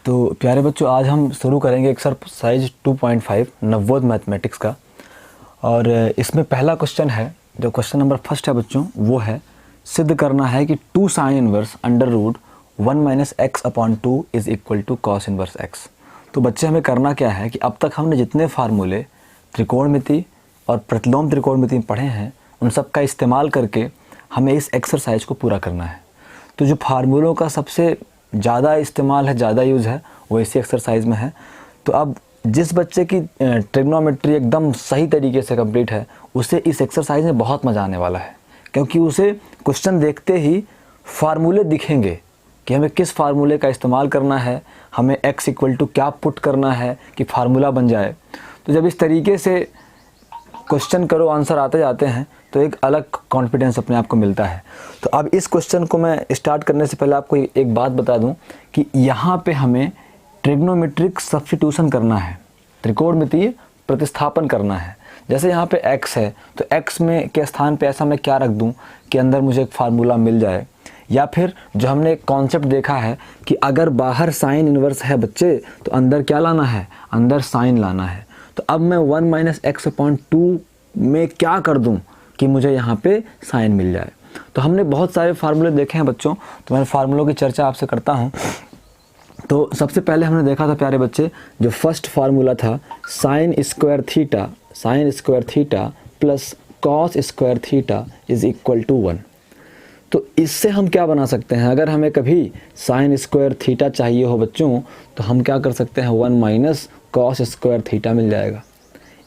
तो प्यारे बच्चों, आज हम शुरू करेंगे एक्सरसाइज 2.5 नवोद मैथमेटिक्स का। और इसमें पहला क्वेश्चन है, जो क्वेश्चन नंबर फर्स्ट है बच्चों, वो है सिद्ध करना है कि 2 sine inverse under root 1 minus x upon 2 is equal to cos inverse x. तो बच्चे हमें करना क्या है कि अब तक हमने जितने फार्मूले त्रिकोणमिति और प्रतिलोम त्रिकोणमिति में पढ़े हैं उन सब का इस्तेमाल करके हमें इस एक्सरसाइज को पूरा करना है। तो जो फार्मूलों का सबसे ज़्यादा इस्तेमाल है, ज़्यादा यूज़ है, वो इसी एक्सरसाइज में है। तो अब जिस बच्चे की ट्रिग्नोमेट्री एकदम सही तरीके से कंप्लीट है, उसे इस एक्सरसाइज में बहुत मज़ा आने वाला है, क्योंकि उसे क्वेश्चन देखते ही फार्मूले दिखेंगे कि हमें किस फार्मूले का इस्तेमाल करना है, हमें x इक्वल टू क्या पुट करना है कि फार्मूला बन जाए। तो जब इस तरीके से क्वेश्चन करो, आंसर आते जाते हैं, तो एक अलग कॉन्फिडेंस अपने आप को मिलता है। तो अब इस क्वेश्चन को मैं स्टार्ट करने से पहले आपको एक बात बता दूं कि यहाँ पे हमें ट्रिग्नोमेट्रिक सब्स्टिट्यूशन करना है, त्रिकोणमितीय प्रतिस्थापन करना है। जैसे यहाँ पे x है, तो x में के स्थान पे ऐसा मैं क्या रख दूं कि अंदर मुझे एक फार्मूला मिल जाए। या फिर जो हमने एक कॉन्सेप्ट देखा है कि अगर बाहर साइन इन्वर्स है बच्चे, तो अंदर क्या लाना है, अंदर साइन लाना है। तो अब मैं 1 माइनस एक्स अपॉन 2 में क्या कर दूं कि मुझे यहाँ पे साइन मिल जाए। तो हमने बहुत सारे फार्मूले देखे हैं बच्चों, तो मैं फार्मूलों की चर्चा आपसे करता हूँ। तो सबसे पहले हमने देखा था प्यारे बच्चे, जो फर्स्ट फार्मूला था sine square theta plus cos square theta is equal to 1। तो इससे हम क्या बना सकते हैं, अगर हमें कभी साइन स्क्वायर थीटा चाहिए हो बच्चों, तो हम क्या कर सकते हैं, 1 माइनस कॉस स्क्वायर थीटा मिल जाएगा।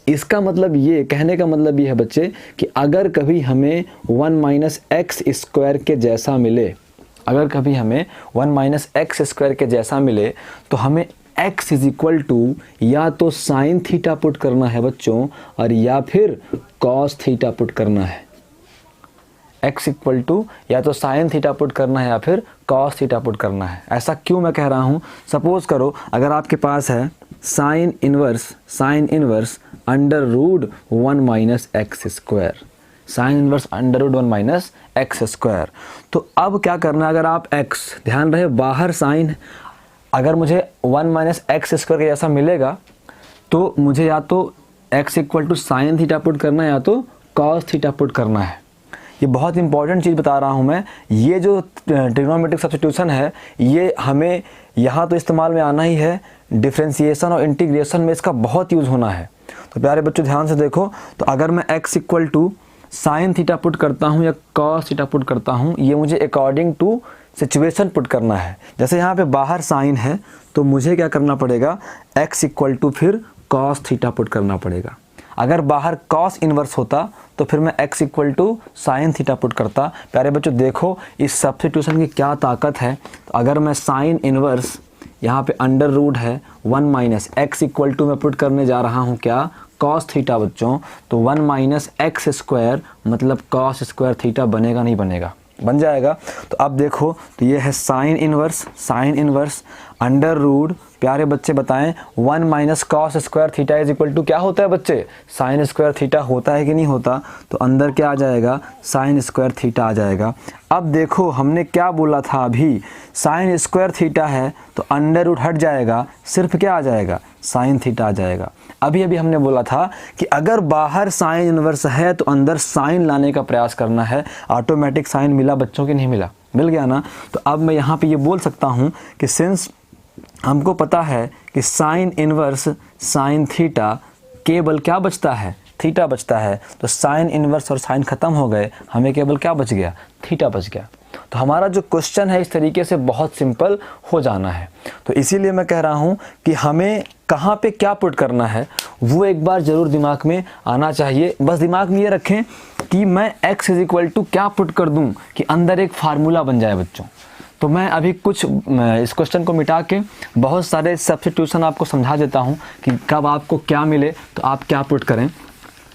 इसका मतलब ये, कहने का मतलब ये है बच्चे कि अगर कभी हमें 1 माइनस एक्स स्क्वायर के जैसा मिले, अगर कभी हमें 1 माइनस एक्स स्क्वायर के जैसा मिले, तो हमें x इज इक्वल टू या तो साइन थीटा पुट करना है बच्चों, और या फिर कॉस थीटा पुट करना है। x इक्वल टू या तो साइन थीटा पुट करना है या फिर कॉस थीटा पुट करना है। ऐसा क्यों मैं कह रहा हूँ, सपोज करो अगर आपके पास है sine inverse under root 1 minus x square, sine inverse under root 1 minus x square. तो अब क्या करना है, अगर आप x, ध्यान रहे बाहर साइन, अगर मुझे 1 माइनस एक्स स्क्वायर के जैसा मिलेगा, तो मुझे या तो x equal to sine theta put करना है या तो कॉस थीटा पुट करना है। ये बहुत इंपॉर्टेंट चीज़ बता रहा हूँ मैं। ये जो ट्रिग्नोमेट्रिक सब्स्टिट्यूशन है, ये हमें यहाँ तो इस्तेमाल में आना ही है, डिफरेंशिएशन और इंटीग्रेशन में इसका बहुत यूज़ होना है। तो प्यारे बच्चों ध्यान से देखो, तो अगर मैं x equal to sine theta put करता हूँ या कॉस थीटा पुट करता हूँ, ये मुझे अकॉर्डिंग टू सिचुएशन पुट करना है। जैसे यहाँ पे बाहर साइन है, तो मुझे क्या करना पड़ेगा, x इक्वल टू फिर कॉस थीटा पुट करना पड़ेगा। अगर बाहर कॉस इन्वर्स होता तो फिर मैं x equal to sine theta put करता। प्यारे बच्चों देखो इस सब्स्टिट्यूशन की क्या ताकत है। तो अगर मैं साइन इन्वर्स, यहाँ पे अंडर रूट है 1 माइनस x इक्वल टू मैं पुट करने जा रहा हूँ क्या, कॉस थीटा बच्चों। तो 1 माइनस एक्स स्क्वायर मतलब कॉस स्क्वायर थीटा बनेगा, नहीं बनेगा, बन जाएगा। तो अब देखो, तो ये है साइन इनवर्स अंडर रूट, प्यारे बच्चे बताएं 1 minus cos square theta is equal to क्या होता है बच्चे, साइन स्क्वायर थीटा होता है कि नहीं होता। तो अंदर क्या आ जाएगा, साइन स्क्वायर थीटा आ जाएगा। अब देखो हमने क्या बोला था अभी, साइन स्क्वायर थीटा है तो अंडर रूट हट जाएगा, सिर्फ क्या आ जाएगा, साइन थीटा आ जाएगा। अभी हमने बोला था कि अगर बाहर साइन इनवर्स है तो अंदर साइन लाने का प्रयास करना है। ऑटोमेटिक साइन मिला बच्चों की, नहीं मिला, मिल गया ना। तो अब मैं यहाँ पे ये बोल सकता हूँ कि सिंस हमको पता है कि साइन इनवर्स साइन थीटा केवल क्या बचता है, थीटा बचता है, तो साइन इनवर्स और साइन खत्म हो गए, हमें केवल क्या बच गया, थीटा बच गया। तो हमारा जो क्वेश्चन है इस तरीके से बहुत सिंपल हो जाना है। तो इसीलिए मैं कह रहा हूँ कि हमें कहाँ पे क्या पुट करना है वो एक बार ज़रूर दिमाग में आना चाहिए। बस दिमाग में ये रखें कि मैं x इज इक्वल टू क्या पुट कर दूं कि अंदर एक फार्मूला बन जाए बच्चों। तो मैं अभी कुछ इस क्वेश्चन को मिटा के बहुत सारे सब्स्टिट्यूशन आपको समझा देता हूँ कि कब आपको क्या मिले तो आप क्या पुट करें।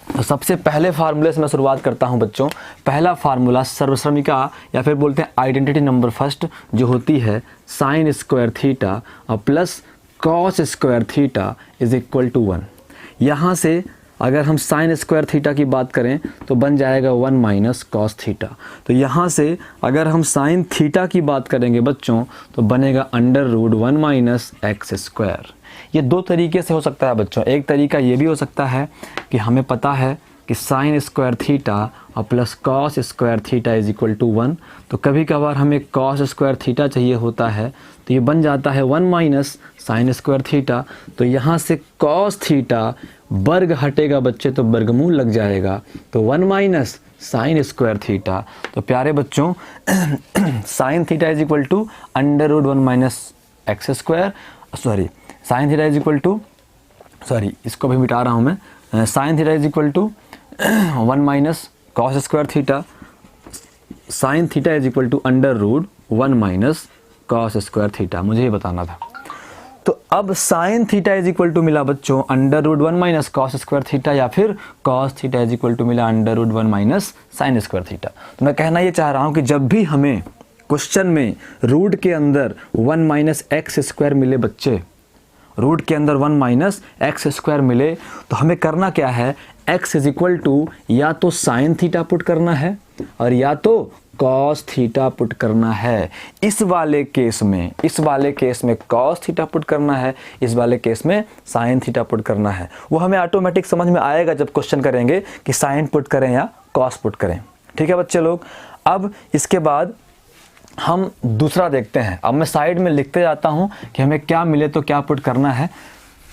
तो सबसे पहले फार्मूले से मैं शुरुआत करता हूं बच्चों। पहला फार्मूला सर्वश्रमिका या फिर बोलते हैं आइडेंटिटी नंबर फर्स्ट, जो होती है साइन स्क्वायर थीटा और plus cos square theta is equal to 1। यहाँ से अगर हम साइन स्क्वायर थीटा की बात करें तो बन जाएगा 1 माइनस कॉस थीटा। तो यहाँ से अगर हम साइन थीटा की बात करेंगे बच्चों तो बनेगा under root 1 minus x square. ये दो तरीके से हो सकता है बच्चों। एक तरीका ये भी हो सकता है कि हमें पता है कि साइन स्क्वायर थीटा और plus cos square theta is equal to 1, तो कभी कभार हमें कॉस स्क्वायर थीटा चाहिए होता है तो ये बन जाता है 1 माइनस साइन स्क्वायर थीटा। तो यहाँ से कॉस थीटा वर्ग हटेगा बच्चे तो वर्गमूल लग जाएगा, तो 1 माइनस साइन स्क्वायर थीटा। तो प्यारे बच्चों sine theta is equal to under root 1 minus x square, sorry sine theta is equal to, sorry इसको भी मिटा रहा हूँ मैं, sine theta is equal to 1 minus cos square theta, sine theta is equal to under root 1 minus cos square theta, मुझे ये बताना था। तो अब sine theta is equal to मिला बच्चों under root 1 minus cos square theta, या फिर cos theta is equal to मिला under root 1 minus sine square theta. तो मैं कहना ये चाह रहा हूँ कि जब भी हमें क्वेश्चन में रूट के अंदर 1 माइनस एक्स स्क्वायर मिले बच्चे, रूट के अंदर 1 माइनस एक्स स्क्वायर मिले, तो हमें करना क्या है, x इज इक्वल टू या तो साइन थीटा पुट करना है और या तो कॉस थीटा पुट करना है। इस वाले केस में कॉस थीटा पुट करना है, इस वाले केस में साइन थीटा पुट करना है। वो हमें ऑटोमेटिक समझ में आएगा जब क्वेश्चन करेंगे कि साइन पुट करें या कॉस पुट करें। ठीक है बच्चे लोग। अब इसके बाद हम दूसरा देखते हैं। अब मैं साइड में लिखते जाता हूं कि हमें क्या मिले तो क्या पुट करना है,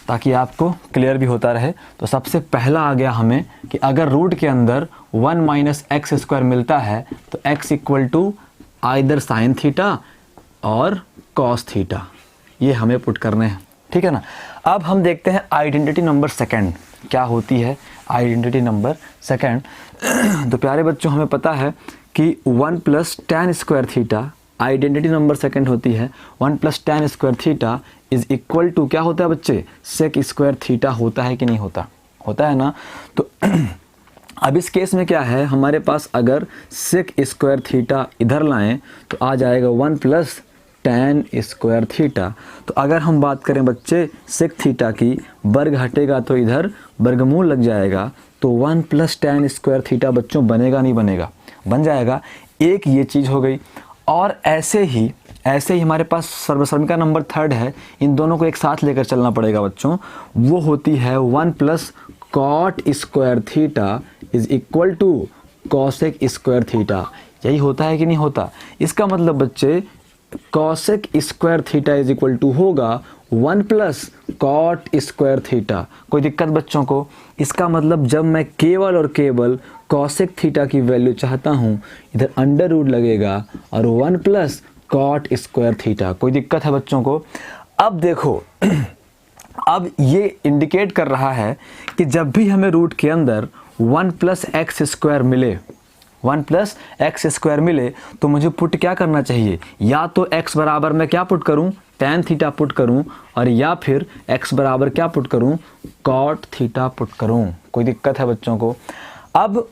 ताकि आपको क्लियर भी होता रहे। तो सबसे पहला आ गया हमें कि अगर रूट के अंदर 1 माइनस एक्स स्क्वायर मिलता है तो x equal to either sine theta और कॉस थीटा, ये हमें पुट करने हैं। ठीक है ना। अब हम देखते हैं आइडेंटिटी नंबर सेकंड क्या होती है। आइडेंटिटी नंबर सेकंड तो प्यारे बच्चों हमें पता है कि 1 plus tan square theta, identity number second होती है 1 plus tan square theta is equal to क्या होता है बच्चे, सेक स्क्वायर थीटा होता है कि नहीं होता, होता है ना। तो अब इस केस में क्या है, हमारे पास अगर सेक स्क्वायर थीटा इधर लाएं तो आ जाएगा 1 प्लस टेन स्क्वायर थीटा। तो अगर हम बात करें बच्चे सेक थीटा की, वर्ग हटेगा तो इधर वर्गमूल लग जाएगा, तो 1 प्लस टेन स्क्वायर थीटा बच्चों बनेगा नहीं बनेगा, बन जाएगा। एक ये चीज़ हो गई। और ऐसे ही हमारे पास सर्वसर्मिका नंबर थर्ड है, इन दोनों को एक साथ लेकर चलना पड़ेगा बच्चों। वो होती है 1 plus cot square theta is equal to cosec square theta. यही होता है कि नहीं होता। इसका मतलब बच्चे cosec square theta is equal to होगा 1 प्लस कॉट स्क्वायर थीटा। कोई दिक्कत बच्चों को। इसका मतलब जब मैं केवल और केवल कॉसेक थीटा की वैल्यू चाहता हूँ, इधर अंडर रूट लगेगा और 1 प्लस कॉट स्क्वायर थीटा। कोई दिक्कत है बच्चों को। अब देखो अब ये इंडिकेट कर रहा है कि जब भी हमें रूट के अंदर 1 प्लस एक्स स्क्वायर मिले, 1 प्लस एक्स स्क्वायर मिले, तो मुझे पुट क्या करना चाहिए, या तो x बराबर मैं क्या पुट करूं, tan थीटा पुट करूं, और या फिर x बराबर क्या पुट करूं, cot थीटा पुट करूं। कोई दिक्कत है बच्चों को। अब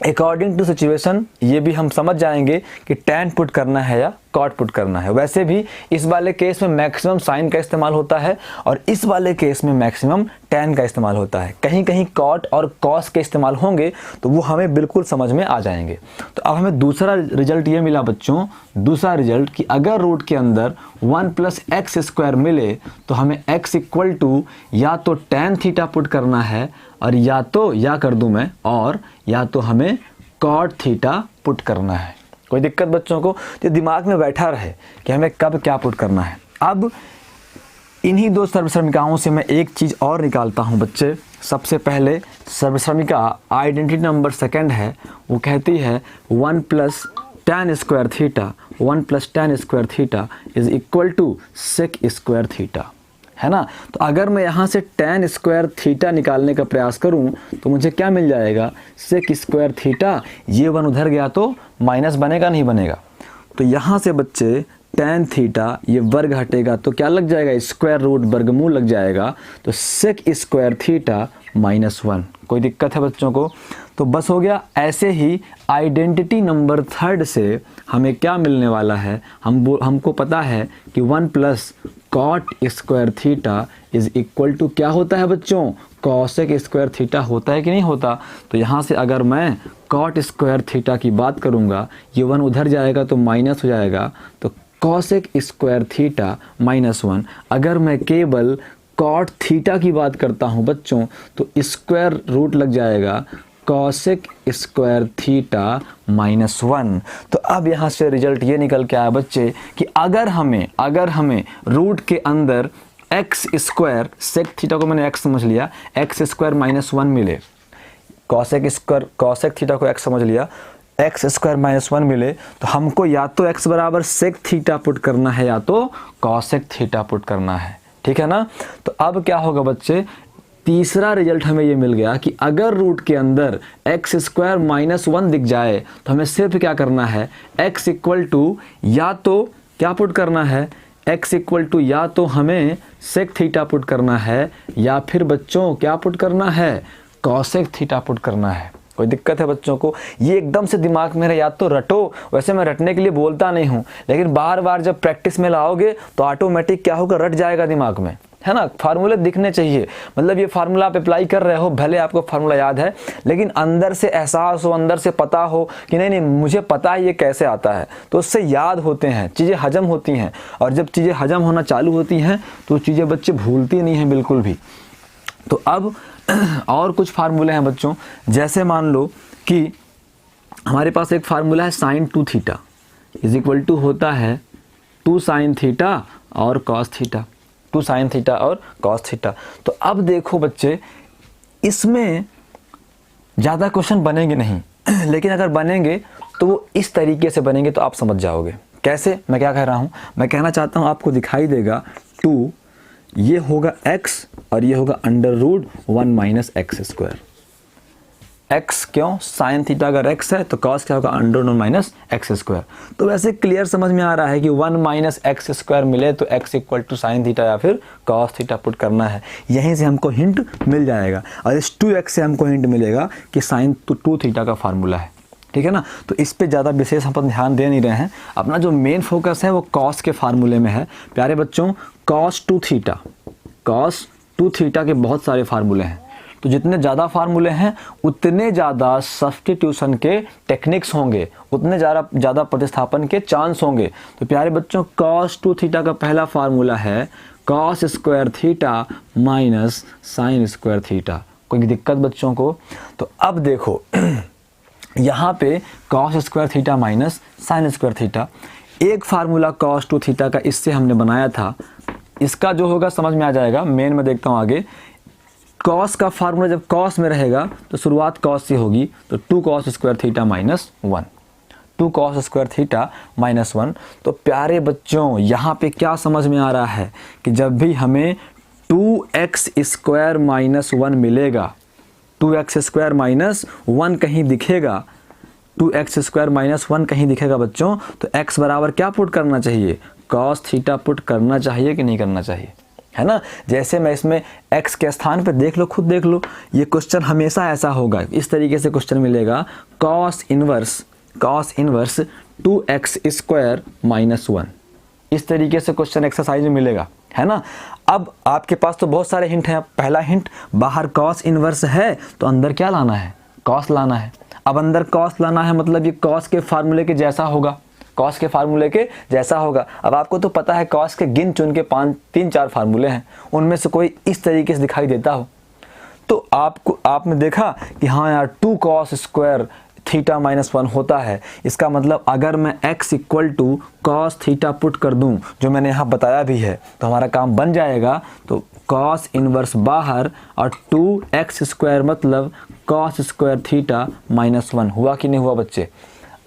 अकॉर्डिंग टू सिचुएशन ये भी हम समझ जाएंगे कि tan पुट करना है या cot पुट करना है। वैसे भी इस वाले केस में मैक्सिमम साइन का इस्तेमाल होता है और इस वाले केस में मैक्सिमम tan का इस्तेमाल होता है। कहीं कहीं cot और cos के इस्तेमाल होंगे तो वो हमें बिल्कुल समझ में आ जाएंगे। तो अब हमें दूसरा रिजल्ट ये मिला बच्चों, दूसरा रिजल्ट कि अगर रूट के अंदर 1 प्लस एक्स स्क्वायर मिले तो हमें x इक्वल टू या तो tan थीटा पुट करना है और या कर दूं मैं, और या तो हमें cot थीटा पुट करना है। कोई दिक्कत बच्चों को। तो दिमाग में बैठा रहे कि हमें कब क्या पुट करना है। अब इन्हीं दो सर्वसर्मिकाओं से मैं एक चीज़ और निकालता हूं बच्चे। सबसे पहले सर्वसर्मिका आइडेंटिटी नंबर सेकंड है, वो कहती है 1 plus tan square theta, 1 plus tan square theta is equal to sec square theta, है ना। तो अगर मैं यहाँ से tan स्क्वायर थीटा निकालने का प्रयास करूँ तो मुझे क्या मिल जाएगा, सेक स्क्वायर थीटा। ये 1 उधर गया तो माइनस बनेगा नहीं बनेगा। तो यहाँ से बच्चे tan थीटा ये वर्ग हटेगा तो क्या लग जाएगा, स्क्वायर रूट वर्गमूल लग जाएगा, तो सेक स्क्वायर थीटा -1। कोई दिक्कत है बच्चों को। तो बस हो गया। ऐसे ही आइडेंटिटी नंबर थर्ड से हमें क्या मिलने वाला है, हमको पता है कि 1 plus cot square theta is equal to क्या होता है बच्चों, कॉसेक स्क्वायर थीटा होता है कि नहीं होता। तो यहाँ से अगर मैं कॉट स्क्वायर थीटा की बात करूँगा, ये 1 उधर जाएगा तो माइनस हो जाएगा, तो कॉसेक स्क्वायर थीटा -1। अगर मैं केवल कॉट थीटा की बात करता हूँ बच्चों, तो स्क्वायर रूट लग जाएगा कॉसेक स्क्वायर थीटा -1। तो अब यहाँ से रिजल्ट ये निकल के आया बच्चे कि अगर हमें रूट के अंदर एक्स स्क्वायर, सेक थीटा को मैंने एक्स समझ लिया, एक्स स्क्वायर -1 मिले, कॉसेक थीटा को एक्स समझ लिया, एक्स स्क्वायर -1 मिले, तो हमको या तो एक्स बराबर सेक थीटा पुट करना है या तो कॉसेक थीटा पुट करना है, ठीक है ना। तो अब क्या होगा बच्चे, तीसरा रिजल्ट हमें ये मिल गया कि अगर रूट के अंदर एक्स स्क्वायर -1 दिख जाए तो हमें सिर्फ क्या करना है, एक्स इक्वल टू या तो क्या पुट करना है, एक्स इक्वल टू या तो हमें सेक थीटा पुट करना है या फिर बच्चों क्या पुट करना है, कॉसेक थीटा पुट करना है। कोई दिक्कत है बच्चों को? ये एकदम से दिमाग में याद तो रटो। वैसे मैं रटने के लिए बोलता नहीं हूँ, लेकिन बार बार जब प्रैक्टिस में लाओगे तो ऑटोमेटिक क्या होगा, रट जाएगा दिमाग में, है ना। फार्मूले दिखने चाहिए, मतलब ये फार्मूला आप अप्लाई कर रहे हो, भले आपको फार्मूला याद है, लेकिन अंदर से एहसास हो, अंदर से पता हो कि नहीं मुझे पता है ये कैसे आता है, तो उससे याद होते हैं, चीज़ें हजम होती हैं। और जब चीज़ें हजम होना चालू होती हैं तो चीज़ें बच्चे भूलती नहीं हैं बिल्कुल भी। तो अब और कुछ फार्मूले हैं बच्चों, जैसे मान लो कि हमारे पास एक फार्मूला है sin 2 theta is equal to होता है 2 sin थीटा और cos थीटा, 2 sin थीटा और cos थीटा। तो अब देखो बच्चे, इसमें ज़्यादा क्वेश्चन बनेंगे नहीं, लेकिन अगर बनेंगे तो वो इस तरीके से बनेंगे, तो आप समझ जाओगे कैसे मैं क्या कह रहा हूँ। मैं कहना चाहता हूँ, आपको दिखाई देगा 2, ये होगा x और ये होगा √1 माइनस एक्स स्क्वायर। x क्यों, साइन थीटा अगर x है तो cos क्या होगा, √1 माइनस एक्स स्क्वायर। तो वैसे क्लियर समझ में आ रहा है कि 1 माइनस एक्स स्क्वायर मिले तो x equal to sine theta या फिर cos थीटा पुट करना है। यहीं से हमको हिंट मिल जाएगा, और इस 2x से हमको हिंट मिलेगा कि साइन 2 थीटा का फार्मूला है, ठीक है ना। तो इस पे ज़्यादा विशेष हम ध्यान दे नहीं रहे हैं, अपना जो मेन फोकस है वो cos के फार्मूले में है। प्यारे बच्चों, cos 2 थीटा के बहुत सारे फार्मूले हैं, तो जितने ज़्यादा फार्मूले हैं उतने ज़्यादा सब्स्टिट्यूशन के टेक्निक्स होंगे, उतने ज़्यादा प्रतिस्थापन के चांस होंगे। तो प्यारे बच्चों, cos 2 थीटा का पहला फार्मूला है cos square theta minus sine square theta. कोई दिक्कत बच्चों को? तो अब देखो यहाँ पे cos square theta minus sine square theta, एक फार्मूला cos 2 थीटा का इससे हमने बनाया था, इसका जो होगा समझ में आ जाएगा। मेन में देखता हूँ आगे, cos का फार्मूला जब cos में रहेगा तो शुरुआत cos से होगी, तो 2 cos square theta -1, 2 cos square theta -1। तो प्यारे बच्चों, यहाँ पे क्या समझ में आ रहा है कि जब भी हमें 2x स्क्वायर -1 मिलेगा, 2x स्क्वायर -1 कहीं दिखेगा, 2x स्क्वायर -1 कहीं दिखेगा बच्चों, तो x बराबर क्या पुट करना चाहिए, cos थीटा पुट करना चाहिए कि नहीं करना चाहिए, है ना। जैसे मैं इसमें x के स्थान पे देख लो, खुद देख लो, ये क्वेश्चन हमेशा ऐसा होगा, इस तरीके से क्वेश्चन मिलेगा, cos इनवर्स 2x स्क्वायर -1, इस तरीके से क्वेश्चन एक्सरसाइज में मिलेगा, है ना। अब आपके पास तो बहुत सारे हिंट हैं। पहला हिंट, बाहर cos इनवर्स है तो अंदर क्या लाना है, cos लाना है। अब अंदर cos लाना है मतलब ये cos के फार्मूले के जैसा होगा, cos के फार्मूले के जैसा होगा। अब आपको तो पता है cos के गिन चुन के 3-4 फार्मूले हैं, उनमें से कोई इस तरीके से दिखाई देता हो तो आपने देखा कि हाँ यार 2 cos स्क्वायर थीटा -1 होता है। इसका मतलब अगर मैं x equal to cos theta put कर दूं, जो मैंने यहाँ बताया भी है, तो हमारा काम बन जाएगा। तो cos इनवर्स बाहर और 2x स्क्वायर मतलब cos स्क्वायर थीटा -1 हुआ कि नहीं हुआ बच्चे।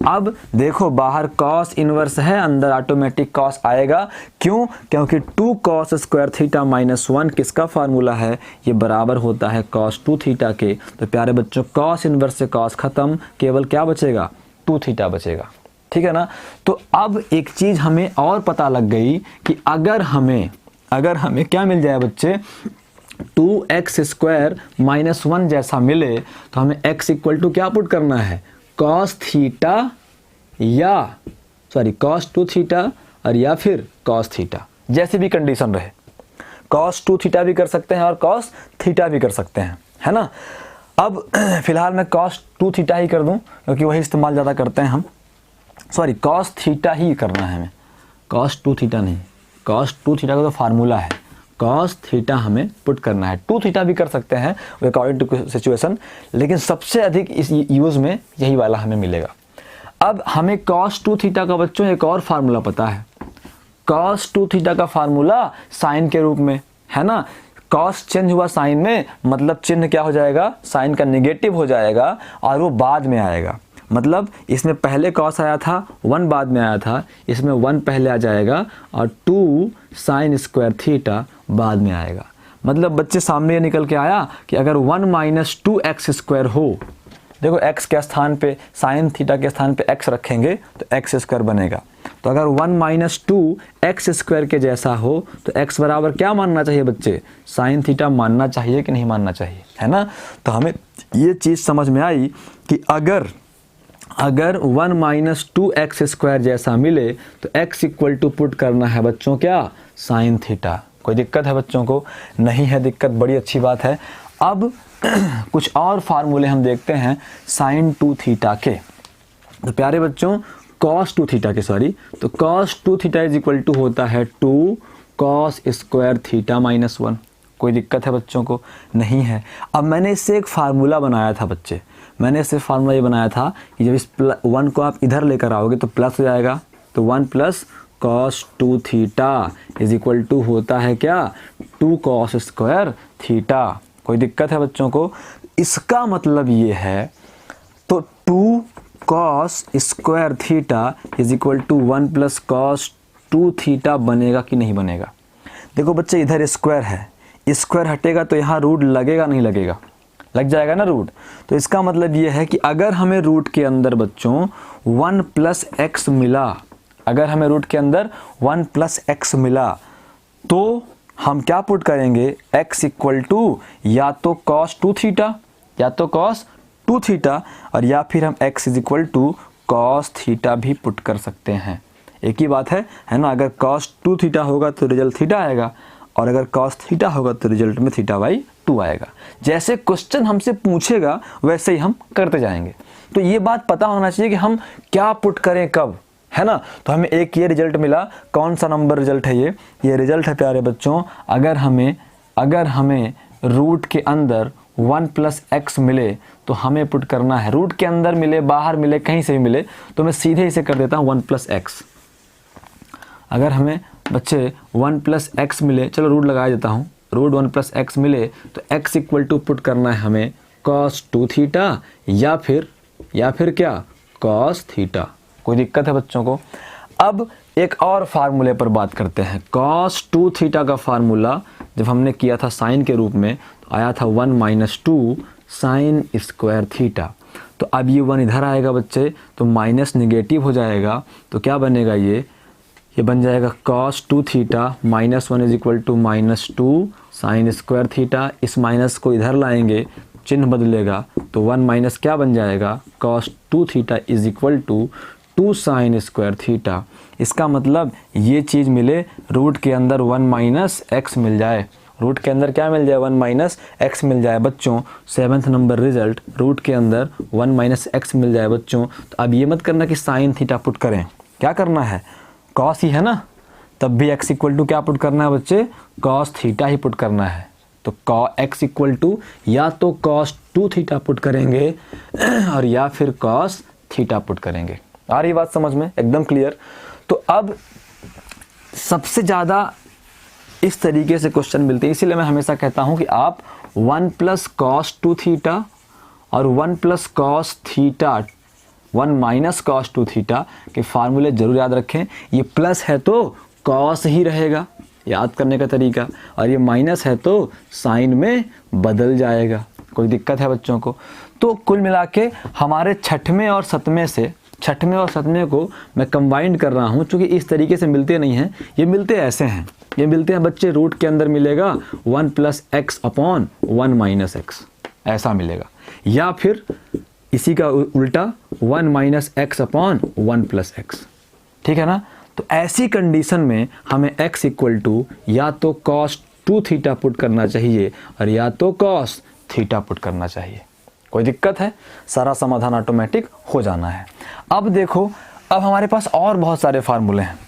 अब देखो बाहर cos इनवर्स है, अंदर ऑटोमेटिक cos आएगा, क्यों? क्योंकि 2 cos स्क्वायर थीटा -1 किसका फार्मूला है, ये बराबर होता है cos 2 थीटा के। तो प्यारे बच्चों, cos इनवर्स से cos खत्म, केवल क्या बचेगा, 2 थीटा बचेगा, ठीक है ना। तो अब एक चीज़ हमें और पता लग गई कि अगर हमें क्या मिल जाए बच्चे, 2x स्क्वायर -1 जैसा मिले तो हमें x इक्वल टू क्या पुट करना है, cos थीटा या cos 2 थीटा और या फिर cos थीटा, जैसे भी कंडीशन रहे। cos 2 थीटा भी कर सकते हैं और cos थीटा भी कर सकते हैं, है ना। अब फिलहाल मैं cos 2 थीटा ही कर दूं क्योंकि वही इस्तेमाल ज़्यादा करते हैं हम, सॉरी cos थीटा ही करना है हमें, cos 2 थीटा नहीं, cos 2 थीटा का तो फार्मूला है, cos थीटा हमें पुट करना है। 2 थीटा भी कर सकते हैं अकॉर्डिंग टू सिचुएशन, लेकिन सबसे अधिक इस यूज़ में यही वाला हमें मिलेगा। अब हमें cos 2 थीटा का बच्चों एक और फार्मूला पता है, cos 2 थीटा का फार्मूला साइन के रूप में, है ना। cos चेंज हुआ साइन में, मतलब चिन्ह क्या हो जाएगा, साइन का नेगेटिव हो जाएगा और वो बाद में आएगा। मतलब इसमें पहले cos आया था, 1 बाद में आया था, इसमें 1 पहले आ जाएगा और 2 साइन स्क्वायर थीटा बाद में आएगा। मतलब बच्चे सामने ये निकल के आया कि अगर 1 माइनस 2x² हो, देखो x के स्थान पे, साइन थीटा के स्थान पे x रखेंगे तो x² बनेगा। तो अगर 1 माइनस 2x² के जैसा हो तो x बराबर क्या मानना चाहिए बच्चे, साइन थीटा मानना चाहिए कि नहीं मानना चाहिए, है ना। तो हमें ये चीज़ समझ में आई कि अगर 1 माइनस 2x² जैसा मिले तो x इक्वल टू पुट करना है बच्चों क्या, साइन थीटा। कोई दिक्कत है बच्चों को, नहीं है दिक्कत, बड़ी अच्छी बात है। अब कुछ और फार्मूले हम देखते हैं साइन 2 थीटा के। तो प्यारे बच्चों cos 2 थीटा के, सॉरी, तो cos 2 theta is equal to होता है 2 cos स्क्वायर थीटा माइनस 1। कोई दिक्कत है बच्चों को, नहीं है। अब मैंने इससे एक फार्मूला बनाया था बच्चे, मैंने इससे फार्मूला ये बनाया था कि जब इस 1 को आप इधर लेकर आओगे तो प्लस हो जाएगा, तो 1 plus cos 2 theta is equal to होता है क्या, 2 cos स्क्वायर थीटा। कोई दिक्कत है बच्चों को, इसका मतलब ये है, तो 2 cos square theta is equal to 1 plus cos 2 theta बनेगा कि नहीं बनेगा। देखो बच्चे इधर स्क्वायर है, स्क्वायर हटेगा तो यहाँ रूट लगेगा नहीं लगेगा, लग जाएगा ना रूट। तो इसका मतलब ये है कि अगर हमें रूट के अंदर बच्चों 1 प्लस एक्स मिला, अगर हमें रूट के अंदर 1 प्लस एक्स मिला तो हम क्या पुट करेंगे, x इक्वल टू या तो cos 2 थीटा, या तो cos 2 थीटा, और या फिर हम x is equal to cos theta भी पुट कर सकते हैं। एक ही बात है ना। अगर cos 2 थीटा होगा तो रिजल्ट थीटा आएगा, और अगर cos थीटा होगा तो रिजल्ट में थीटा बाई 2 आएगा। जैसे क्वेश्चन हमसे पूछेगा वैसे ही हम करते जाएंगे। तो ये बात पता होना चाहिए कि हम क्या पुट करें कब, है ना। तो हमें एक ये रिजल्ट मिला, कौन सा नंबर रिजल्ट है ये रिजल्ट है प्यारे बच्चों, अगर हमें रूट के अंदर 1 प्लस एक्स मिले तो हमें पुट करना है, रूट के अंदर मिले बाहर मिले कहीं से भी मिले तो मैं सीधे इसे कर देता हूँ 1 प्लस एक्स। अगर हमें बच्चे 1 प्लस एक्स मिले, चलो रूट लगा देता हूँ, रूट 1 प्लस एक्स मिले तो x इक्वल टू पुट करना है हमें cos 2 थीटा या फिर क्या, cos थीटा। कोई दिक्कत है बच्चों को। अब एक और फार्मूले पर बात करते हैं। cos 2 थीटा का फार्मूला जब हमने किया था साइन के रूप में तो आया था 1 माइनस 2 साइन स्क्वायर थीटा। तो अब ये 1 इधर आएगा बच्चे तो माइनस निगेटिव हो जाएगा, तो क्या बनेगा, ये बन जाएगा cos 2 theta minus 1 is equal to minus 2 sine square theta. इस माइनस को इधर लाएंगे, चिन्ह बदलेगा तो 1 माइनस क्या बन जाएगा, cos 2 theta is equal to 2 sine square theta. इसका मतलब ये चीज़ मिले, रूट के अंदर 1 माइनस एक्स मिल जाए, रूट के अंदर क्या मिल जाए, 1 माइनस एक्स मिल जाए बच्चों। 7th नंबर रिजल्ट, रूट के अंदर 1 माइनस एक्स मिल जाए बच्चों। तो अब ये मत करना कि साइन थीटा पुट करें, क्या करना है, कॉस ही है ना, तब भी x इक्वल टू क्या पुट करना है बच्चे, cos थीटा ही पुट करना है। तो x इक्वल टू या तो cos 2 थीटा पुट करेंगे और या फिर cos थीटा पुट करेंगे। आ रही बात समझ में, एकदम क्लियर। तो अब सबसे ज़्यादा इस तरीके से क्वेश्चन मिलते हैं, इसीलिए मैं हमेशा कहता हूं कि आप 1 प्लस cos 2 थीटा और 1 plus cos theta 1 minus cos 2 theta के फार्मूले जरूर याद रखें। ये प्लस है तो cos ही रहेगा, याद करने का तरीका, और ये माइनस है तो साइन में बदल जाएगा। कोई दिक्कत है बच्चों को। तो कुल मिला के हमारे छठवें और सतवें को मैं कंबाइंड कर रहा हूँ, क्योंकि इस तरीके से मिलते नहीं हैं, ये मिलते ऐसे हैं, ये मिलते हैं बच्चे, रूट के अंदर मिलेगा 1 plus x upon 1 minus x, ऐसा मिलेगा, या फिर इसी का उल्टा 1 minus x upon 1 plus x, ठीक है ना। तो ऐसी कंडीशन में हमें x इक्वल टू या तो cos टू थीटा पुट करना चाहिए और या तो कॉस थीटा पुट करना चाहिए। कोई दिक्कत है? सारा समाधान ऑटोमेटिक हो जाना है। अब देखो, अब हमारे पास और बहुत सारे फार्मूले हैं।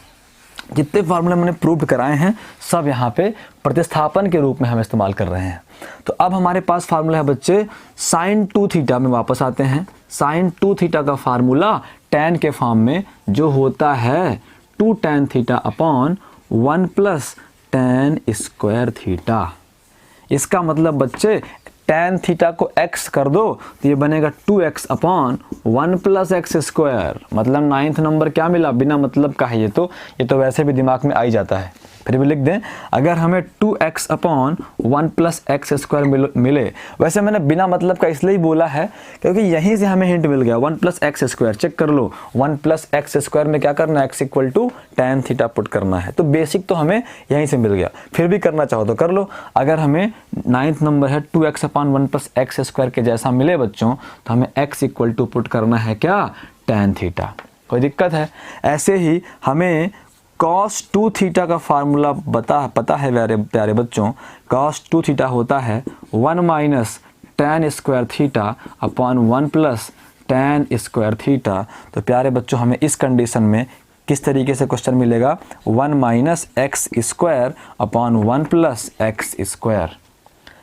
जितने फार्मूले मैंने प्रूव कराए हैं सब यहाँ पे प्रतिस्थापन के रूप में हम इस्तेमाल कर रहे हैं। तो अब हमारे पास फार्मूला है बच्चे साइन 2 थीटा में वापस आते हैं। साइन 2 थीटा का फार्मूला tan के फॉर्म में जो होता है 2 tan theta upon 1 plus tan square theta. इसका मतलब बच्चे tan थीटा को x कर दो तो ये बनेगा 2x upon 1 plus x square. मतलब 9th नंबर क्या मिला? बिना मतलब का है ये तो वैसे भी दिमाग में आ ही जाता है, फिर भी लिख दें। अगर हमें 2x upon 1 plus x square मिले, वैसे मैंने बिना मतलब का इसलिए बोला है क्योंकि यहीं से हमें हिंट मिल गया 1 प्लस एक्स स्क्वायर। चेक कर लो, 1 प्लस एक्स स्क्वायर में क्या करना है? x equal to tan theta put करना है। तो बेसिक तो हमें यहीं से मिल गया, फिर भी करना चाहो तो कर लो। अगर हमें 9th नंबर है 2x upon 1 plus x square के जैसा मिले बच्चों, तो हमें x इक्वल टू पुट करना है क्या? tan theta. कोई दिक्कत है? ऐसे ही हमें cos 2 थीटा का फार्मूला पता है प्यारे बच्चों। cos 2 थीटा होता है 1 minus tan square theta upon 1 plus tan square theta. तो प्यारे बच्चों हमें इस कंडीशन में किस तरीके से क्वेश्चन मिलेगा? 1 minus x square upon 1 plus x square,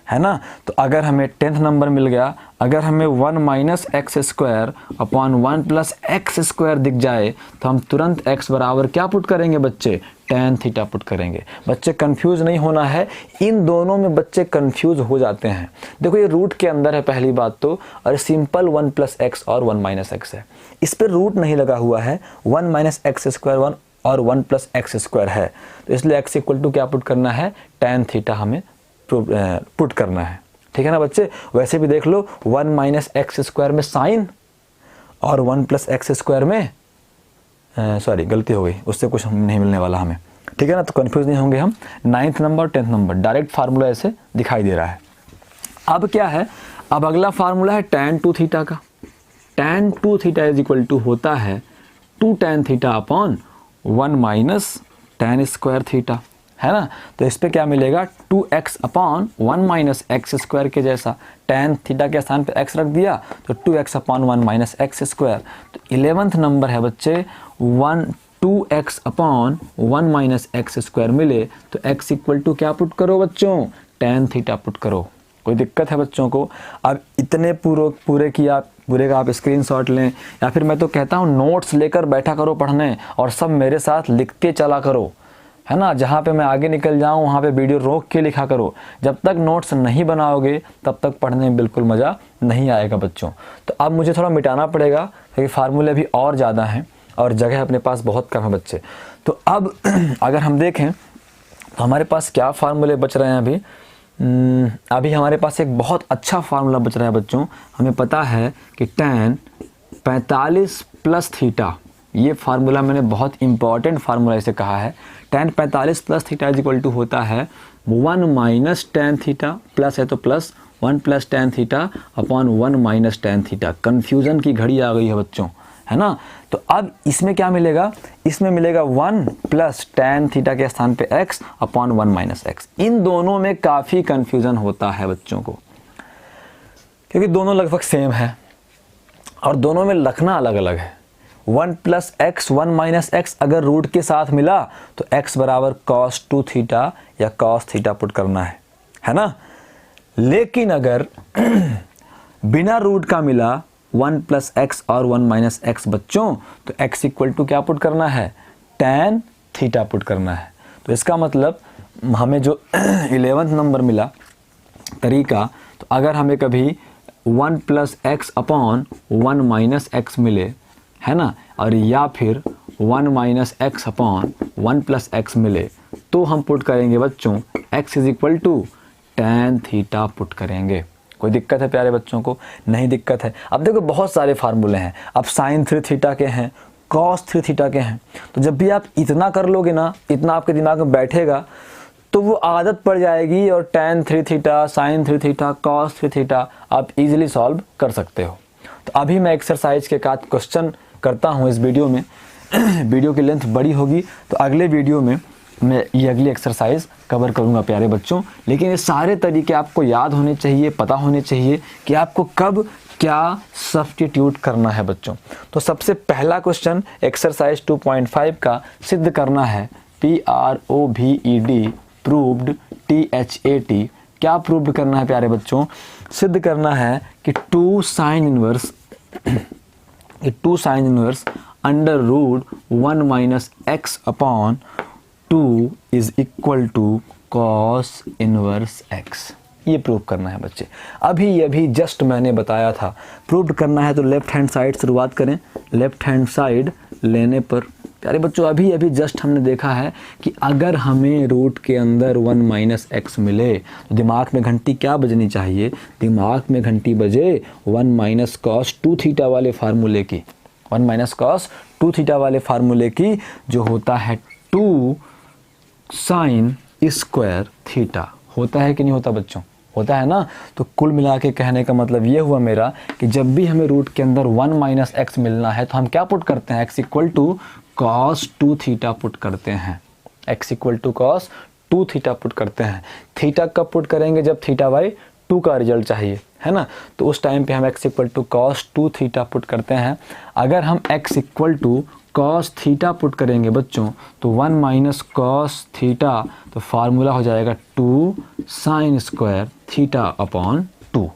है ना। तो अगर हमें 10th नंबर मिल गया, अगर हमें 1 minus x square upon 1 plus x square दिख जाए तो हम तुरंत x बराबर क्या पुट करेंगे बच्चे? tan थीटा पुट करेंगे। बच्चे कंफ्यूज नहीं होना है, इन दोनों में बच्चे कंफ्यूज हो जाते हैं। देखो ये रूट के अंदर है पहली बात तो, और सिंपल 1 प्लस एक्स और 1 माइनस एक्स है। इस पर रूट नहीं लगा हुआ है, 1 माइनस एक्स स्क्वायर 1 और 1 प्लस एक्स स्क्वायर है, तो इसलिए x इक्वल टू क्या पुट करना है? tan थीटा हमें पुट करना है। ठीक है ना बच्चे? वैसे भी देख लो 1 माइनस एक्स स्क्वायर में साइन और 1 प्लस एक्स स्क्वायर में सॉरी गलती हो गई, उससे कुछ नहीं मिलने वाला हमें। ठीक है ना? तो कंफ्यूज नहीं होंगे हम। 9th number 10th number direct formula ऐसे दिखाई दे रहा है। अब क्या है? अब अगला फार्मूला है tan 2 थीटा का। tan 2 theta is equal to होता है 2 tan theta upon 1 minus tan square theta, है ना। तो इस पे क्या मिलेगा? 2x upon 1 minus x square के जैसा। tan थीटा के स्थान पे x रख दिया तो 2x upon 1 minus x square. तो 11th नंबर है बच्चे 2x upon 1 minus x square मिले तो x इक्वल टू क्या पुट करो बच्चों? tan थीटा पुट करो। कोई दिक्कत है बच्चों को? अब इतने पूरे का आप स्क्रीनशॉट लें, या फिर मैं तो कहता हूँ नोट्स लेकर बैठा करो पढ़ने और सब मेरे साथ लिखते चला करो, है ना। जहाँ पे मैं आगे निकल जाऊँ वहाँ पे वीडियो रोक के लिखा करो। जब तक नोट्स नहीं बनाओगे तब तक पढ़ने में बिल्कुल मज़ा नहीं आएगा बच्चों। तो अब मुझे थोड़ा मिटाना पड़ेगा क्योंकि फार्मूले भी और ज़्यादा हैं और जगह अपने पास बहुत कम है बच्चे। तो अब अगर हम देखें तो हमारे पास क्या फार्मूले बच रहे हैं अभी हमारे पास एक बहुत अच्छा फार्मूला बच रहा है बच्चों। हमें पता है कि tan 45 प्लस थीटा, ये फार्मूला मैंने बहुत इंपॉर्टेंट फार्मूला इसे कहा है। tan 45 plus theta is equal to होता है 1 माइनस tan थीटा, प्लस है तो plus 1 plus tan theta upon 1 minus tan theta. Confusion की घड़ी आ गई है बच्चों, है ना। तो अब इसमें क्या मिलेगा? इसमें मिलेगा 1 प्लस tan थीटा के स्थान पे x अपॉन 1 माइनस एक्स। इन दोनों में काफ़ी कन्फ्यूज़न होता है बच्चों को क्योंकि दोनों लगभग सेम है और दोनों में लिखना अलग अलग है। 1 प्लस एक्स 1 माइनस एक्स अगर रूट के साथ मिला तो x बराबर cos 2 थीटा या cos थीटा पुट करना है ना। लेकिन अगर बिना रूट का मिला 1 प्लस एक्स और 1 माइनस एक्स बच्चों, तो x इक्वल टू क्या पुट करना है? tan थीटा पुट करना है। तो इसका मतलब हमें जो 11th नंबर मिला तरीका, तो अगर हमें कभी 1 plus x upon 1 minus x मिले, है ना, और या फिर 1 minus x upon 1 plus x मिले, तो हम पुट करेंगे बच्चों x is equal to tan theta put करेंगे। कोई दिक्कत है प्यारे बच्चों को? नहीं दिक्कत है। अब देखो बहुत सारे फार्मूले हैं। अब sin 3 थीटा के हैं, cos 3 थीटा के हैं। तो जब भी आप इतना कर लोगे ना, इतना आपके दिमाग में बैठेगा तो वो आदत पड़ जाएगी और tan 3 theta, sin 3 theta, cos 3 theta आप इजीली सॉल्व कर सकते हो। तो अभी मैं एक्सरसाइज के साथ क्वेश्चन करता हूँ इस वीडियो में। वीडियो की लेंथ बड़ी होगी तो अगले वीडियो में मैं ये अगली एक्सरसाइज कवर करूँगा प्यारे बच्चों। लेकिन ये सारे तरीके आपको याद होने चाहिए, पता होने चाहिए कि आपको कब क्या सब्स्टिट्यूट करना है बच्चों। तो सबसे पहला क्वेश्चन एक्सरसाइज 2.5 का सिद्ध करना है, PROVED प्रूव्ड THAT। क्या प्रूव्ड करना है प्यारे बच्चों? सिद्ध करना है कि 2 sine inverse under root 1 minus x upon 2 is equal to cos inverse x. ये प्रूव करना है बच्चे। अभी जस्ट मैंने बताया था प्रूव करना है तो लेफ्ट हैंड साइड शुरुआत करें। लेफ्ट हैंड साइड लेने पर प्यारे बच्चों अभी जस्ट हमने देखा है कि अगर हमें रूट के अंदर 1 माइनस एक्स मिले तो दिमाग में घंटी क्या बजनी चाहिए? दिमाग में घंटी बजे 1 माइनस कॉस 2 थीटा वाले फार्मूले की, 1 माइनस कॉस 2 थीटा वाले फार्मूले की, जो होता है 2 साइन स्क्वायर थीटा। होता है कि नहीं होता बच्चों? होता है ना। तो कुल मिला के कहने का मतलब ये हुआ मेरा कि जब भी हमें रूट के अंदर 1 माइनस एक्स मिलना है तो हम क्या पुट करते हैं? X equal to cos 2 theta put करते हैं। X equal to cos 2 theta put करते हैं। थीटा कब पुट करेंगे? जब थीटा बाई 2 का रिजल्ट चाहिए, है ना। तो उस टाइम पे हम x equal to cos 2 theta put करते हैं। अगर हम x equal to cos theta put करेंगे बच्चों तो 1 माइनस कॉस थीटा, तो फार्मूला हो जाएगा 2 साइन स्क्वायर थीटा अपॉन 2,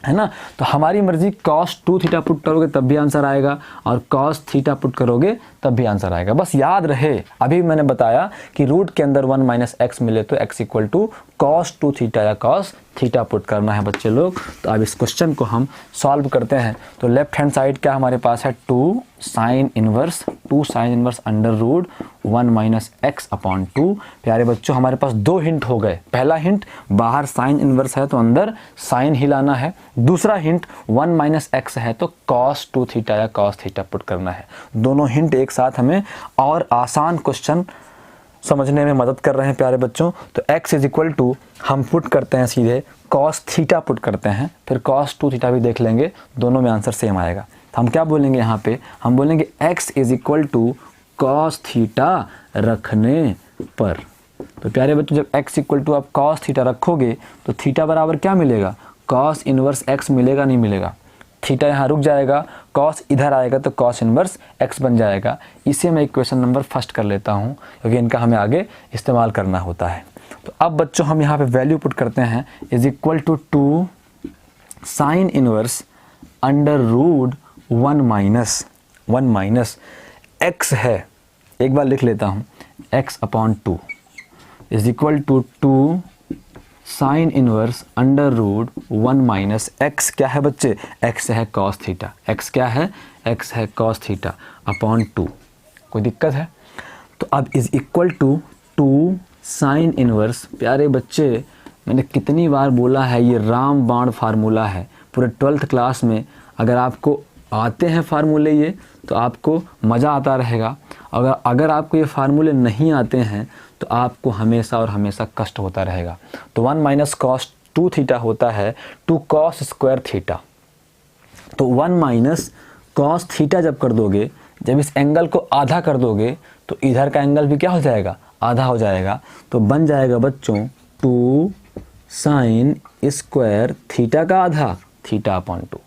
है ना। तो हमारी मर्जी, कॉस 2 थीटा पुट करोगे तब भी आंसर आएगा और कॉस थीटा पुट करोगे तब भी आंसर आएगा। बस याद रहे, अभी मैंने बताया कि रूट के अंदर 1 माइनस एक्स मिले तो x equal to cos 2 theta या कॉस थीटा पुट करना है बच्चे लोग। तो अब इस क्वेश्चन को हम सॉल्व करते हैं। तो लेफ्ट हैंड साइड क्या हमारे पास है? 2 sine inverse under root 1 minus x upon 2। प्यारे बच्चों हमारे पास 2 हिंट हो गए। पहला हिंट, बाहर साइन इनवर्स है तो अंदर साइन ही लाना है। दूसरा हिंट, 1 माइनस एक्स है तो कॉस 2 थीटा या कॉस थीटा पुट करना है। दोनों हिंट एक साथ हमें और आसान क्वेश्चन समझने में मदद कर रहे हैं प्यारे बच्चों। तो x इज इक्वल टू हम पुट करते हैं सीधे cos थीटा पुट करते हैं, फिर cos 2 थीटा भी देख लेंगे, दोनों में आंसर सेम आएगा। तो हम क्या बोलेंगे यहाँ पे? हम बोलेंगे x is equal to cos theta रखने पर। तो प्यारे बच्चों जब x इक्वल टू आप cos थीटा रखोगे तो थीटा बराबर क्या मिलेगा? cos इनवर्स x मिलेगा, नहीं मिलेगा? थीटा यहाँ रुक जाएगा, cos इधर आएगा तो cos इनवर्स x बन जाएगा। इसे मैं इक्वेशन नंबर फर्स्ट कर लेता हूँ क्योंकि इनका हमें आगे इस्तेमाल करना होता है। तो अब बच्चों हम यहाँ पे वैल्यू पुट करते हैं, is equal to 2 sine inverse under root 1 minus x है, एक बार लिख लेता हूँ, x upon 2 is equal to 2 sine inverse under root 1 minus x. क्या है बच्चे? x है cos थीटा। x क्या है? x है cos थीटा अपॉन 2। कोई दिक्कत है? तो अब is equal to 2 sine inverse. प्यारे बच्चे मैंने कितनी बार बोला है, ये रामबाण फार्मूला है। पूरे 12th क्लास में अगर आपको आते हैं फार्मूले ये तो आपको मज़ा आता रहेगा। अगर आपको ये फार्मूले नहीं आते हैं तो आपको हमेशा और हमेशा कष्ट होता रहेगा। तो 1 माइनस कॉस 2 थीटा होता है 2 कॉस स्क्वायर थीटा। तो 1 माइनस कॉस थीटा जब कर दोगे, जब इस एंगल को आधा कर दोगे तो इधर का एंगल भी क्या हो जाएगा? आधा हो जाएगा। तो बन जाएगा बच्चों 2 साइन स्क्वायर थीटा का आधा, थीटा अपॉन 2।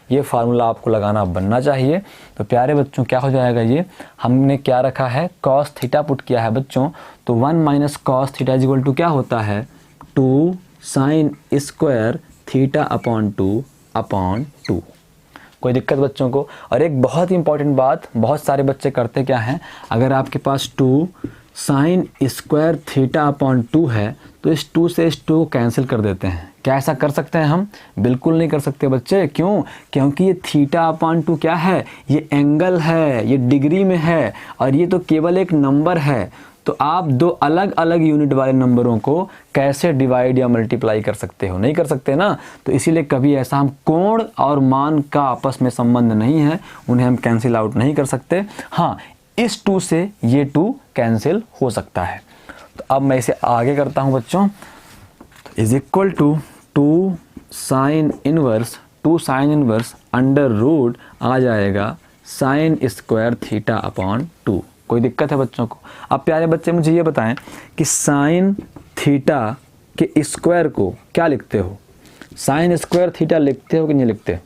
ये फार्मूला आपको लगाना बनना चाहिए। तो प्यारे बच्चों क्या हो जाएगा? ये हमने क्या रखा है? cos थीटा पुट किया है बच्चों। तो 1 minus cos theta is equal to क्या होता है? 2 साइन स्क्वायर थीटा अपॉन 2। कोई दिक्कत बच्चों को? और एक बहुत ही इंपॉर्टेंट बात, बहुत सारे बच्चे करते क्या हैं, अगर आपके पास 2 साइन स्क्वायर थीटा अपॉन 2 है तो इस 2 से इस 2 को कैंसिल कर देते हैं। क्या ऐसा कर सकते हैं हम? बिल्कुल नहीं कर सकते बच्चे। क्यों? क्योंकि ये थीटा अपॉन 2 क्या है? ये एंगल है, ये डिग्री में है और ये तो केवल एक नंबर है। तो आप 2 अलग अलग यूनिट वाले नंबरों को कैसे डिवाइड या मल्टीप्लाई कर सकते हो? नहीं कर सकते ना। तो इसीलिए कभी ऐसा हम कोण और मान का आपस में संबंध नहीं है, उन्हें हम कैंसिल आउट नहीं कर सकते। हाँ, इस 2 से ये 2 कैंसिल हो सकता है। तो अब मैं इसे आगे करता हूँ बच्चों। तो is equal to 2 sine inverse under root आ जाएगा साइन स्क्वायर थीटा अपॉन 2। कोई दिक्कत है बच्चों को? अब प्यारे बच्चे मुझे ये बताएं कि साइन थीटा के स्क्वायर को क्या लिखते हो? साइन स्क्वायर थीटा लिखते हो कि नहीं लिखते?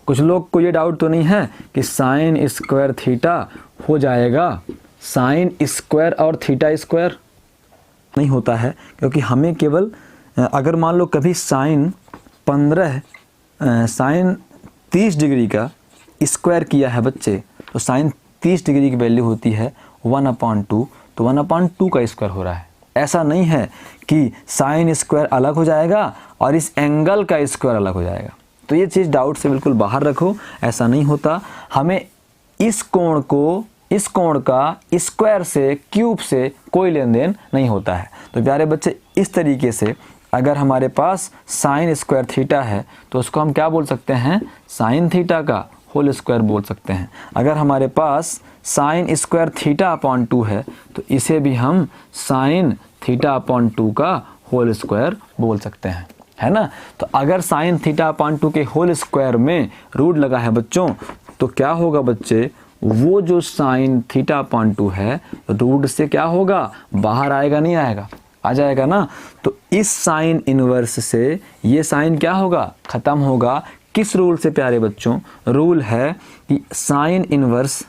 कुछ लोग को ये डाउट तो नहीं है कि साइन स्क्वायर थीटा हो जाएगा साइन स्क्वायर और थीटा स्क्वायर? नहीं होता है, क्योंकि हमें केवल अगर मान लो कभी साइन 30 डिग्री का स्क्वायर किया है बच्चे, तो साइन 30 डिग्री की वैल्यू होती है 1/2, तो 1/2 का स्क्वायर हो रहा है। ऐसा नहीं है कि साइन स्क्वायर अलग हो जाएगा और इस एंगल का स्क्वायर अलग हो जाएगा। तो ये चीज़ डाउट से बिल्कुल बाहर रखो, ऐसा नहीं होता। हमें इस कोण का स्क्वायर से, क्यूब से कोई लेन देन नहीं होता है। तो प्यारे बच्चे इस तरीके से अगर हमारे पास साइन स्क्वायर थीटा है तो उसको हम क्या बोल सकते हैं? साइन थीटा का होल स्क्वायर बोल सकते हैं। अगर हमारे पास साइन स्क्वायर थीटा अपॉन 2 है तो इसे भी हम साइन थीटा अपॉन 2 का होल स्क्वायर बोल सकते हैं, है ना? तो अगर साइन थीटा अपॉन 2 के होल स्क्वायर में रूट लगा है बच्चों, तो क्या होगा बच्चे? वो जो साइन थीटा अपॉन 2 है रूट से क्या होगा? बाहर आएगा, नहीं आएगा? आ जाएगा ना। तो इस साइन इनवर्स से ये साइन क्या होगा? खत्म होगा। किस रूल से प्यारे बच्चों? रूल है कि sine inverse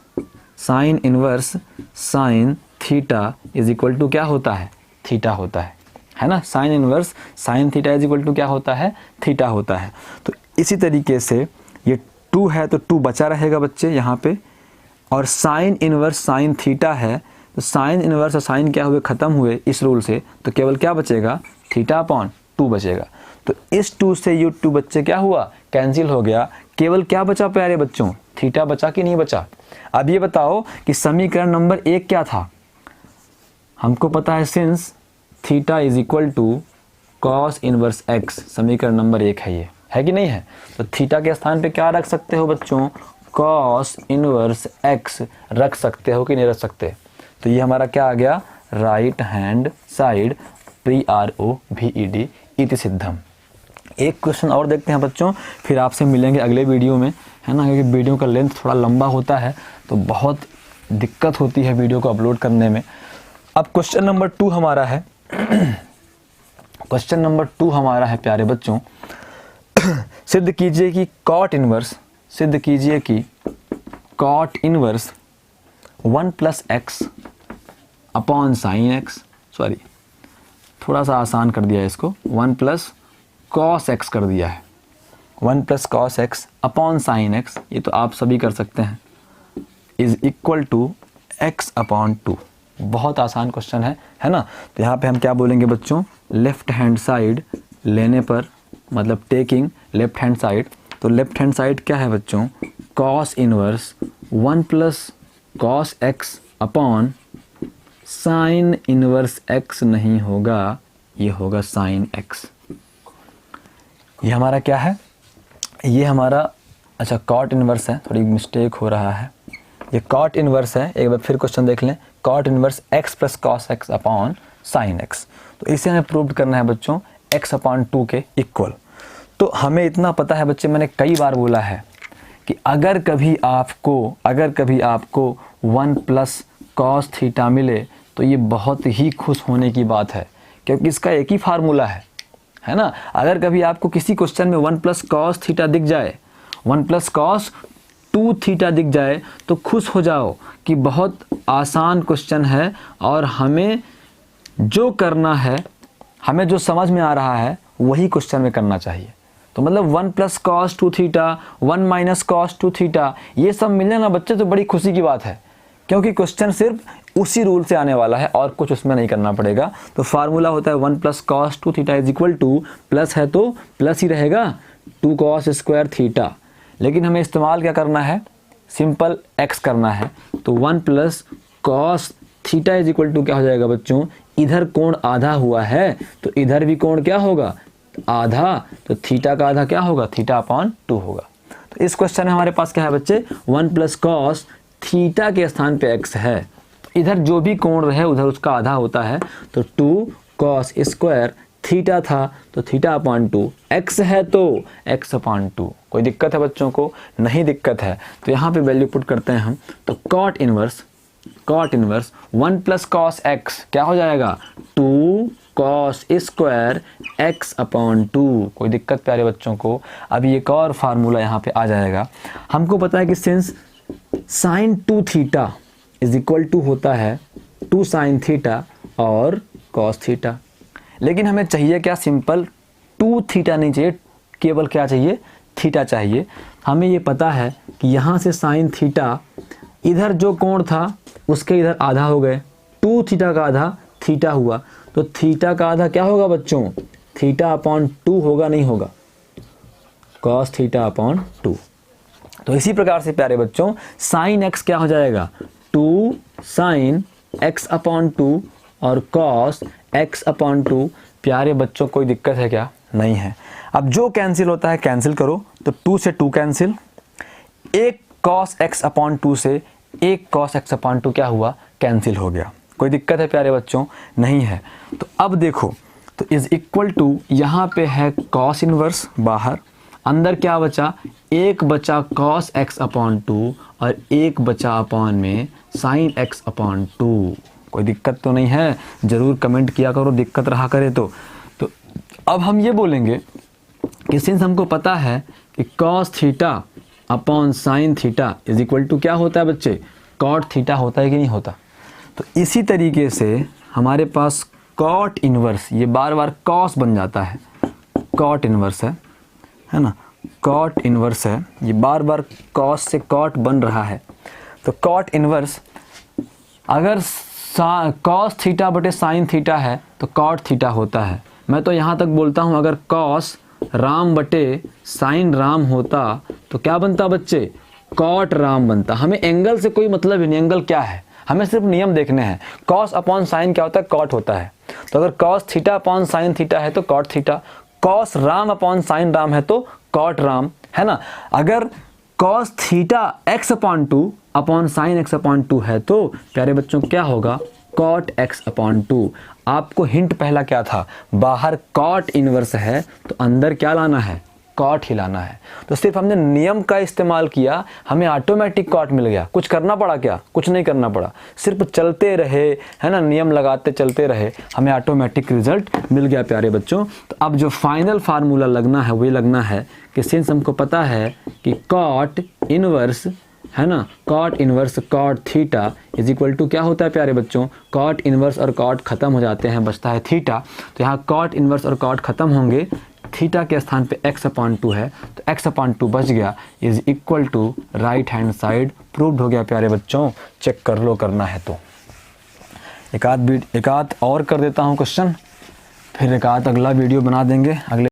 sine theta is equal to क्या होता है? थीटा होता है ना? Sine inverse sine theta is equal to क्या होता है? थीटा होता है। तो इसी तरीके से ये 2 है तो 2 बचा रहेगा बच्चे यहाँ पे, और साइन इनवर्स साइन थीटा है तो साइन इनवर्स और साइन क्या हुए? खत्म हुए इस रूल से, तो केवल क्या बचेगा? थीटा अपॉन 2 बचेगा। तो इस 2 से ये 2 बच्चे क्या हुआ? कैंसिल हो गया। केवल क्या बचा प्यारे बच्चों? थीटा बचा कि नहीं बचा? अब ये बताओ कि समीकरण नंबर 1 क्या था? हमको पता है since theta is equal to cos inverse x, समीकरण नंबर 1 है, ये है कि नहीं है? तो थीटा के स्थान पे क्या रख सकते हो बच्चों? कॉस इनवर्स एक्स रख सकते हो कि नहीं रख सकते? तो ये हमारा क्या आ गया? राइट हैंड साइड PROVED इति सिद्धम। एक क्वेश्चन और देखते हैं बच्चों, फिर आपसे मिलेंगे अगले वीडियो में, है ना? क्योंकि वीडियो का लेंथ थोड़ा लंबा होता है तो बहुत दिक्कत होती है वीडियो को अपलोड करने में। अब क्वेश्चन नंबर 2 हमारा है क्वेश्चन नंबर 2 हमारा है प्यारे बच्चों, सिद्ध कीजिए कि cot inverse 1 plus x upon sine x, sorry थोड़ा सा आसान कर दिया है इसको, 1 प्लस कॉस एक्स कर दिया है, 1 plus cos x upon sine x, ये तो आप सभी कर सकते हैं, is equal to x upon 2। बहुत आसान क्वेश्चन है ना? तो यहाँ पे हम क्या बोलेंगे बच्चों? लेफ्ट हैंड साइड लेने पर, मतलब टेकिंग लेफ्ट हैंड साइड, तो लेफ्ट हैंड साइड क्या है बच्चों? Cos inverse 1 plus cos x upon sine inverse x नहीं होगा, ये होगा साइन एक्स। ये हमारा क्या है? ये हमारा अच्छा कॉट इनवर्स है, थोड़ी मिस्टेक हो रहा है, ये कॉट इनवर्स है। एक बार फिर क्वेश्चन देख लें, cot inverse x plus cos x upon sine x. तो इसे हमें प्रूव करना है बच्चों एक्स अपॉन 2 के इक्वल। तो हमें इतना पता है बच्चे, मैंने कई बार बोला है कि अगर कभी आपको 1 प्लस कॉस थीटा मिले तो ये बहुत ही खुश होने की बात है, क्योंकि इसका एक ही फार्मूला है ना? अगर कभी आपको किसी क्वेश्चन में 1 प्लस कॉस थीटा दिख जाए, 1 प्लस कॉस 2 थीटा दिख जाए, तो खुश हो जाओ कि बहुत आसान क्वेश्चन है और हमें जो करना है, हमें जो समझ में आ रहा है वही क्वेश्चन में करना चाहिए। तो मतलब 1 plus cos 2 theta, 1 minus cos 2 theta, ये सब मिले ना बच्चे तो बड़ी खुशी की बात है, क्योंकि क्वेश्चन सिर्फ उसी रूल से आने वाला है और कुछ उसमें नहीं करना पड़ेगा। तो फार्मूला होता है 1 plus cos 2 theta is equal to, plus है तो प्लस ही रहेगा, 2 कॉस स्क्वायर थीटा, लेकिन हमें इस्तेमाल क्या करना है? सिंपल एक्स करना है। तो 1 plus cos theta is equal to क्या हो जाएगा बच्चों? इधर कोण आधा हुआ है तो इधर भी कोण क्या होगा? आधा, तो थीटा का आधा क्या होगा? थीटा अपॉन 2 होगा। तो इस क्वेश्चन में हमारे पास क्या है बच्चे? 1 प्लस कॉस थीटा के स्थान पे एक्स है, तो इधर जो भी कोण रहे उधर उसका आधा होता है, तो 2 कॉस स्क्वायर थीटा था तो थीटा अपॉन 2, एक्स है तो एक्स अपॉन 2। कोई दिक्कत है बच्चों को? नहीं दिक्कत है। तो यहाँ पे वैल्यू पुट करते हैं हम, तो cot inverse cot inverse 1 plus cos x क्या हो जाएगा 2 कॉस स्क्वायर एक्स अपॉन 2। कोई दिक्कत प्यारे बच्चों को? अभी एक और फार्मूला यहाँ पे आ जाएगा। हमको पता है कि since sine 2 theta is equal to होता है 2 साइन थीटा और कॉस थीटा, लेकिन हमें चाहिए क्या? सिंपल 2 थीटा नहीं चाहिए, केवल क्या चाहिए? थीटा चाहिए। हमें ये पता है कि यहाँ से साइन थीटा, इधर जो कोण था उसके इधर आधा हो गए, 2 थीटा का आधा थीटा हुआ, तो थीटा का आधा क्या होगा बच्चों? थीटा अपॉन 2 होगा, नहीं होगा? Cos theta upon 2। तो इसी प्रकार से प्यारे बच्चों साइन एक्स क्या हो जाएगा? 2 साइन एक्स अपॉन 2 और कॉस एक्स अपॉन 2। प्यारे बच्चों कोई दिक्कत है क्या? नहीं है। अब जो कैंसिल होता है कैंसिल करो, तो 2 से 2 कैंसिल, एक कॉस एक्स अपॉन 2 से एक कॉस एक्स अपॉन 2 क्या हुआ? कैंसिल हो गया। कोई दिक्कत है प्यारे बच्चों? नहीं है। तो अब देखो, तो इज इक्वल टू यहाँ पे है कॉस इनवर्स बाहर, अंदर क्या बचा? एक बचा कॉस एक्स अपॉन 2 और एक बचा अपॉन में साइन एक्स अपॉन 2। कोई दिक्कत तो नहीं है? ज़रूर कमेंट किया करो दिक्कत रहा करे तो अब हम ये बोलेंगे कि सिंस हमको पता है कि cos theta upon sine theta is equal to क्या होता है बच्चे? कॉट थीटा होता है कि नहीं होता? तो इसी तरीके से हमारे पास कॉट इनवर्स, ये बार बार कॉस बन जाता है, कॉट इनवर्स है ना? कॉट इनवर्स है, ये बार बार कॉस से कॉट बन रहा है। तो कॉट इनवर्स अगर कॉस थीटा बटे साइन थीटा है तो कॉट थीटा होता है। मैं तो यहाँ तक बोलता हूँ अगर कॉस राम बटे साइन राम होता तो क्या बनता बच्चे? कॉट राम बनता। हमें एंगल से कोई मतलब ही नहीं, एंगल क्या है, हमें सिर्फ नियम देखने हैं। कॉस अपॉन साइन क्या होता है? कॉट होता है। तो अगर cos theta upon sine theta है तो cot theta, cos Ram upon sine Ram है तो कॉट राम, है ना? अगर cos theta x upon 2 upon sine x upon 2 है तो प्यारे बच्चों क्या होगा? Cot x upon 2। आपको हिंट पहला क्या था? बाहर कॉट इनवर्स है तो अंदर क्या लाना है? कॉट ही लाना है। तो सिर्फ हमने नियम का इस्तेमाल किया, हमें ऑटोमेटिक कॉट मिल गया। कुछ करना पड़ा क्या? कुछ नहीं करना पड़ा, सिर्फ चलते रहे, है ना? नियम लगाते चलते रहे, हमें ऑटोमेटिक रिजल्ट मिल गया प्यारे बच्चों। तो अब जो फाइनल फार्मूला लगना है वही लगना है कि सिंस हमको पता है कि कॉट इनवर्स, है ना, cot inverse cot theta is equal to क्या होता है प्यारे बच्चों? कॉट इनवर्स और कॉट खत्म हो जाते हैं, बचता है थीटा। तो यहाँ कॉट इनवर्स और कॉट खत्म होंगे, थीटा के स्थान पे x अपॉन 2 है तो x अपॉन 2 बच गया, is equal to right hand side. Proved हो गया प्यारे बच्चों, चेक कर लो करना है तो। एक आध और कर देता हूँ क्वेश्चन, फिर एक आध अगला वीडियो बना देंगे अगले